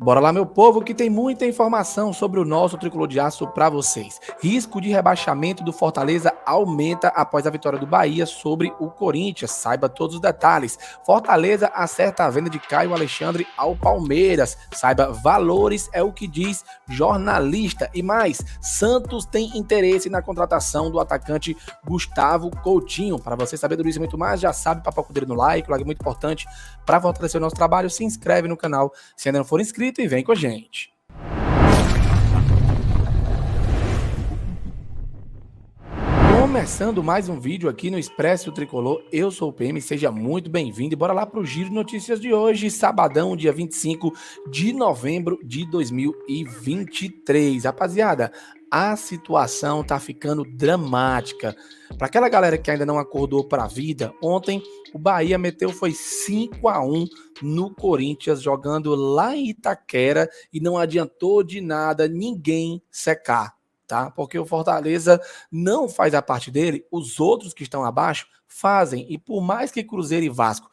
Bora lá, meu povo, que tem muita informação sobre o nosso tricolor de aço para vocês. Risco de rebaixamento do Fortaleza aumenta após a vitória do Bahia sobre o Corinthians. Saiba todos os detalhes. Fortaleza acerta a venda de Caio Alexandre ao Palmeiras. Saiba valores é o que diz jornalista. E mais, Santos tem interesse na contratação do atacante Gustavo Coutinho. Para você saber tudo isso e muito mais, já sabe, papoca dele no like, o like é muito importante para fortalecer o nosso trabalho. Se inscreve no canal se ainda não for inscrito e vem com a gente. Começando mais um vídeo aqui no Expresso Tricolor, eu sou o PM, seja muito bem-vindo e bora lá pro Giro de Notícias de hoje, sabadão, dia 25 de novembro de 2023. Rapaziada, a situação tá ficando dramática. Para aquela galera que ainda não acordou para a vida, ontem o Bahia meteu foi 5-1 no Corinthians, jogando lá em Itaquera e não adiantou de nada ninguém secar. Tá? Porque o Fortaleza não faz a parte dele, os outros que estão abaixo fazem. E por mais que Cruzeiro e Vasco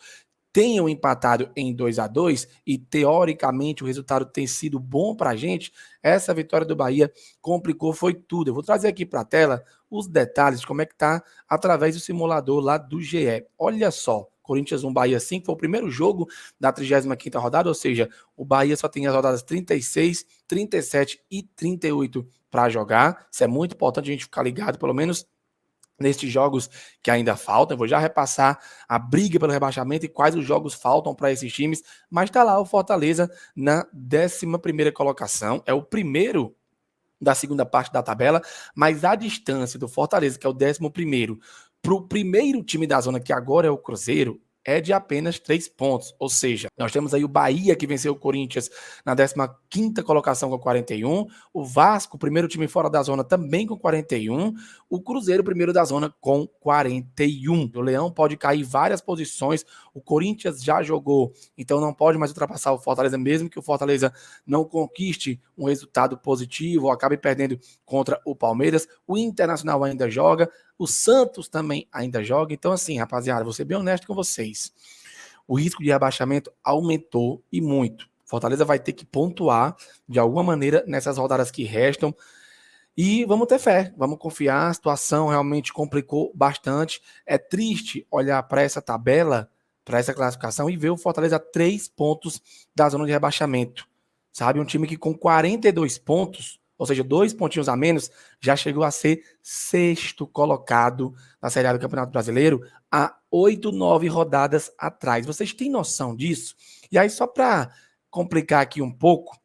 tenham empatado em 2-2 e teoricamente o resultado tem sido bom para a gente, essa vitória do Bahia complicou foi tudo. Eu vou trazer aqui para a tela os detalhes de como é que tá através do simulador lá do GE. Olha só, Corinthians 1, Bahia 5, foi o primeiro jogo da 35ª rodada, ou seja, o Bahia só tem as rodadas 36, 37 e 38 para jogar. Isso é muito importante a gente ficar ligado, pelo menos nestes jogos que ainda faltam. Eu vou já repassar a briga pelo rebaixamento e quais os jogos faltam para esses times, mas está lá o Fortaleza na 11ª colocação, é o primeiro da segunda parte da tabela, mas a distância do Fortaleza, que é o 11º, para o primeiro time da zona, que agora é o Cruzeiro, é de apenas 3 pontos. Ou seja, nós temos aí o Bahia, que venceu o Corinthians na 15ª colocação com 41, o Vasco, o primeiro time fora da zona, também com 41, o Cruzeiro, primeiro da zona, com 41. O Leão pode cair várias posições, o Corinthians já jogou, então não pode mais ultrapassar o Fortaleza, mesmo que o Fortaleza não conquiste um resultado positivo ou acabe perdendo contra o Palmeiras. O Internacional ainda joga, o Santos também ainda joga. Então, assim, rapaziada, vou ser bem honesto com vocês. O risco de rebaixamento aumentou e muito. Fortaleza vai ter que pontuar de alguma maneira nessas rodadas que restam. E vamos ter fé, vamos confiar. A situação realmente complicou bastante. É triste olhar para essa tabela, para essa classificação e ver o Fortaleza a 3 pontos da zona de rebaixamento. Sabe? Um time que com 42 pontos, ou seja, 2 pontinhos a menos, já chegou a ser 6º colocado na Série A do Campeonato Brasileiro há 8, 9 rodadas atrás. Vocês têm noção disso? E aí, só para complicar aqui um pouco,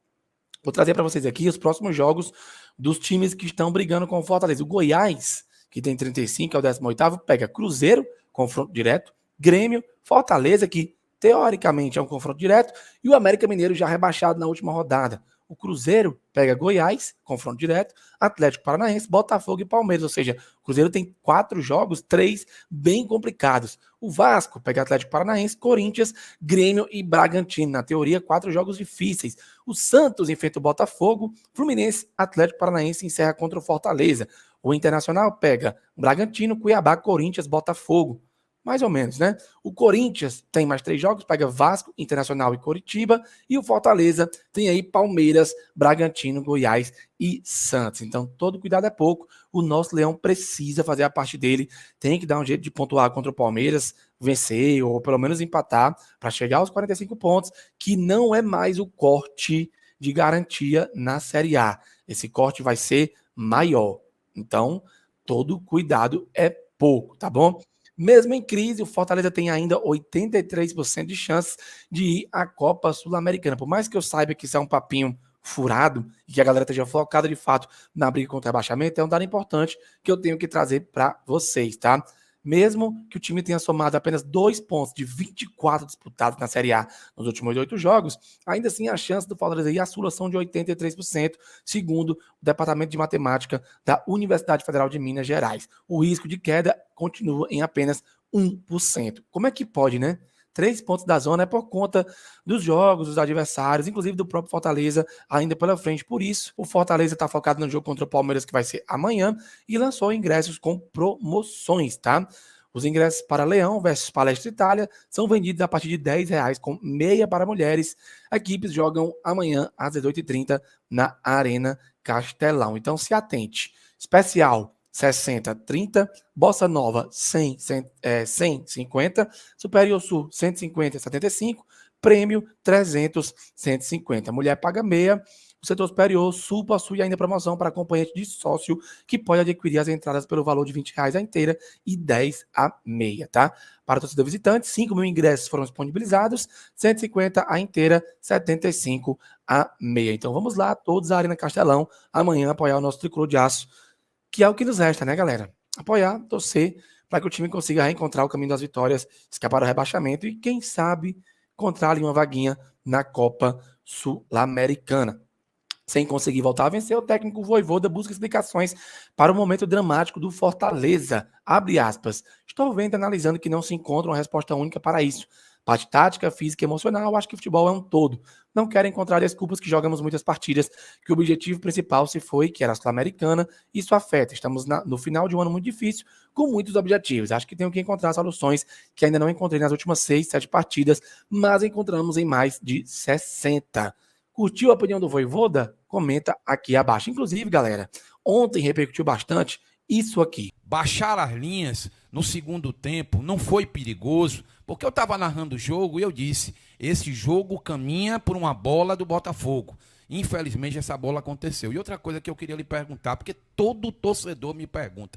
vou trazer para vocês aqui os próximos jogos dos times que estão brigando com o Fortaleza. O Goiás, que tem 35, é o 18º, pega Cruzeiro, confronto direto, Grêmio, Fortaleza, que teoricamente é um confronto direto, e o América Mineiro já rebaixado na última rodada. O Cruzeiro pega Goiás, confronto direto, Atlético Paranaense, Botafogo e Palmeiras. Ou seja, o Cruzeiro tem 4 jogos, 3 bem complicados. O Vasco pega Atlético Paranaense, Corinthians, Grêmio e Bragantino. Na teoria, 4 jogos difíceis. O Santos enfrenta o Botafogo, Fluminense, Atlético Paranaense encerra contra o Fortaleza. O Internacional pega Bragantino, Cuiabá, Corinthians, Botafogo. Mais ou menos, né? O Corinthians tem mais 3 jogos, pega Vasco, Internacional e Coritiba. E o Fortaleza tem aí Palmeiras, Bragantino, Goiás e Santos. Então, todo cuidado é pouco. O nosso Leão precisa fazer a parte dele. Tem que dar um jeito de pontuar contra o Palmeiras, vencer ou pelo menos empatar para chegar aos 45 pontos, que não é mais o corte de garantia na Série A. Esse corte vai ser maior. Então, todo cuidado é pouco, tá bom? Mesmo em crise, o Fortaleza tem ainda 83% de chances de ir à Copa Sul-Americana. Por mais que eu saiba que isso é um papinho furado e que a galera esteja focada de fato na briga contra o rebaixamento, é um dado importante que eu tenho que trazer para vocês, tá? Mesmo que o time tenha somado apenas 2 pontos de 24 disputados na Série A nos últimos 8 jogos, ainda assim a chance do Fortaleza ir à Sula são de 83%, segundo o Departamento de Matemática da Universidade Federal de Minas Gerais. O risco de queda continua em apenas 1%. Como é que pode, né? 3 pontos da zona é por conta dos jogos, dos adversários, inclusive do próprio Fortaleza ainda pela frente. Por isso, o Fortaleza está focado no jogo contra o Palmeiras, que vai ser amanhã, e lançou ingressos com promoções, tá? Os ingressos para Leão versus Palestra Itália são vendidos a partir de R$10, com meia para mulheres. Equipes jogam amanhã às 18h30 na Arena Castelão. Então se atente. Especial 60, 30, Bossa Nova 100, 150, Superior Sul 150, 75, Prêmio 300, 150. Mulher paga meia. O setor superior Sul possui ainda promoção para acompanhante de sócio, que pode adquirir as entradas pelo valor de R$20 a inteira e 10 a meia, tá? Para o torcedor visitante, 5 mil ingressos foram disponibilizados, 150 a inteira, 75 a meia. Então vamos lá, todos à Arena Castelão, amanhã apoiar o nosso tricolor de aço, que é o que nos resta, né, galera? Apoiar, torcer, para que o time consiga reencontrar o caminho das vitórias, escapar do rebaixamento e, quem sabe, encontrar ali uma vaguinha na Copa Sul-Americana. Sem conseguir voltar a vencer, o técnico Vojvoda busca explicações para o momento dramático do Fortaleza. Abre aspas. Estou vendo e analisando que não se encontra uma resposta única para isso. Parte tática, física e emocional, acho que o futebol é um todo. Não quero encontrar desculpas que jogamos muitas partidas, que o objetivo principal se foi, que era a Sul-Americana, isso afeta. Estamos no final de um ano muito difícil, com muitos objetivos. Acho que tenho que encontrar soluções que ainda não encontrei nas últimas 6, 7 partidas, mas encontramos em mais de 60. Curtiu a opinião do Vojvoda? Comenta aqui abaixo. Inclusive, galera, ontem repercutiu bastante isso aqui. Baixar as linhas no segundo tempo não foi perigoso, porque eu estava narrando o jogo e eu disse, esse jogo caminha por uma bola do Botafogo. Infelizmente, essa bola aconteceu. E outra coisa que eu queria lhe perguntar, porque todo torcedor me pergunta,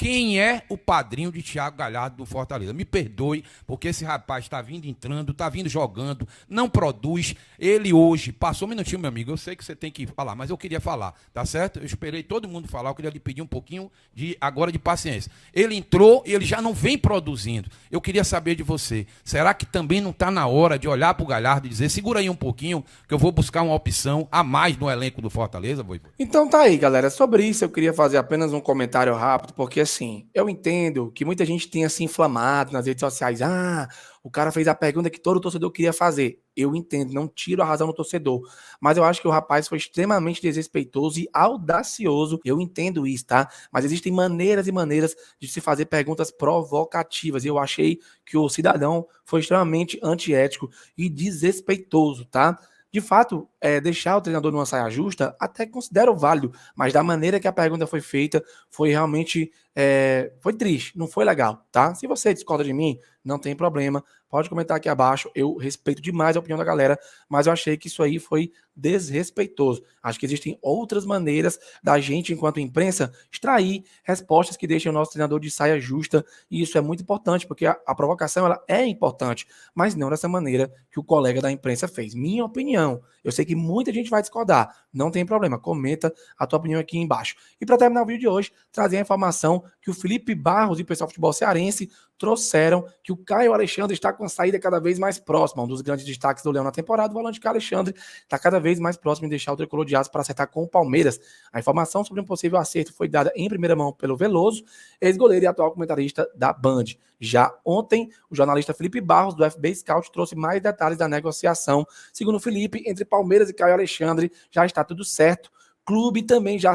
quem é o padrinho de Thiago Galhardo do Fortaleza? Me perdoe, porque esse rapaz está vindo entrando, está vindo jogando, não produz. Ele hoje, passou um minutinho, meu amigo, eu sei que você tem que falar, mas eu queria falar, tá certo? Eu esperei todo mundo falar, eu queria lhe pedir um pouquinho agora de paciência. Ele entrou e ele já não vem produzindo. Eu queria saber de você, será que também não está na hora de olhar para o Galhardo e dizer, segura aí um pouquinho, que eu vou buscar uma opção a mais no elenco do Fortaleza, Vojvoda? Então tá aí, galera. Sobre isso eu queria fazer apenas um comentário rápido, porque assim, eu entendo que muita gente tenha se inflamado nas redes sociais. Ah, o cara fez a pergunta que todo torcedor queria fazer. Eu entendo, não tiro a razão do torcedor. Mas eu acho que o rapaz foi extremamente desrespeitoso e audacioso. Eu entendo isso, tá? Mas existem maneiras e maneiras de se fazer perguntas provocativas. E eu achei que o cidadão foi extremamente antiético e desrespeitoso, tá? De fato, deixar o treinador numa saia justa até considero válido, mas da maneira que a pergunta foi feita, foi realmente foi triste, não foi legal, tá? Se você discorda de mim, não tem problema, pode comentar aqui abaixo, eu respeito demais a opinião da galera, mas eu achei que isso aí foi desrespeitoso. Acho que existem outras maneiras da gente, enquanto imprensa, extrair respostas que deixem o nosso treinador de saia justa, e isso é muito importante, porque a provocação ela é importante, mas não dessa maneira que o colega da imprensa fez. Minha opinião, eu sei que muita gente vai discordar, não tem problema, comenta a tua opinião aqui embaixo. E para terminar o vídeo de hoje, trazer a informação que o Felipe Barros e o pessoal do futebol cearense trouxeram que o Caio Alexandre está com a saída cada vez mais próxima. Um dos grandes destaques do Leão na temporada, o volante Caio Alexandre está cada vez mais próximo de deixar o tricolor de aço para acertar com o Palmeiras. A informação sobre um possível acerto foi dada em primeira mão pelo Veloso, ex-goleiro e atual comentarista da Band. Já ontem, o jornalista Felipe Barros, do FB Scout, trouxe mais detalhes da negociação. Segundo o Felipe, entre Palmeiras e Caio Alexandre já está tudo certo. Os clubes também já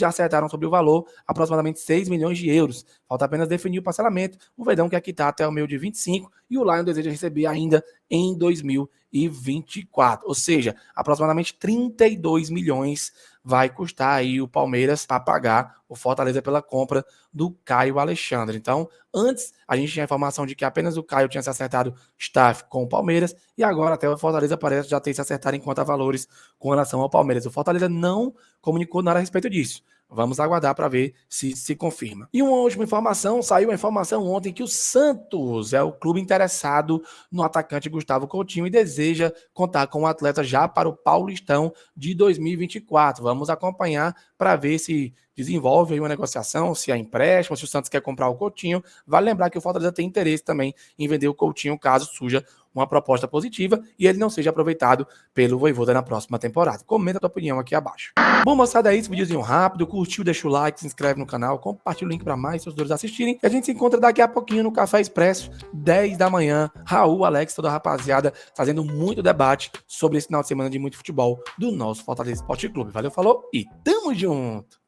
acertaram sobre o valor, aproximadamente 6 milhões de euros. Falta apenas definir o parcelamento. O Verdão quer quitar até o meio de 25 e o Lion deseja receber ainda em 2024. Ou seja, aproximadamente 32 milhões vai custar aí o Palmeiras para pagar o Fortaleza pela compra do Caio Alexandre. Então, antes a gente tinha a informação de que apenas o Caio tinha se acertado staff com o Palmeiras e agora até o Fortaleza parece já ter se acertado em quanto a valores com relação ao Palmeiras. O Fortaleza não comunicou nada a respeito disso. Vamos aguardar para ver se confirma. E uma última informação, saiu a informação ontem que o Santos é o clube interessado no atacante Gustavo Coutinho e deseja contar com o atleta já para o Paulistão de 2024. Vamos acompanhar para ver se desenvolve aí uma negociação, se é empréstimo, se o Santos quer comprar o Coutinho. Vale lembrar que o Fortaleza tem interesse também em vender o Coutinho caso surja uma proposta positiva e ele não seja aproveitado pelo Vojvoda na próxima temporada. Comenta a tua opinião aqui abaixo. Bom, moçada, é isso, videozinho rápido, curtiu, deixa o like, se inscreve no canal, compartilha o link para mais torcedores assistirem e a gente se encontra daqui a pouquinho no Café Expresso, 10 da manhã. Raul, Alex, toda a rapaziada fazendo muito debate sobre esse final de semana de muito futebol do nosso Fortaleza Esporte Clube. Valeu, falou e tamo junto!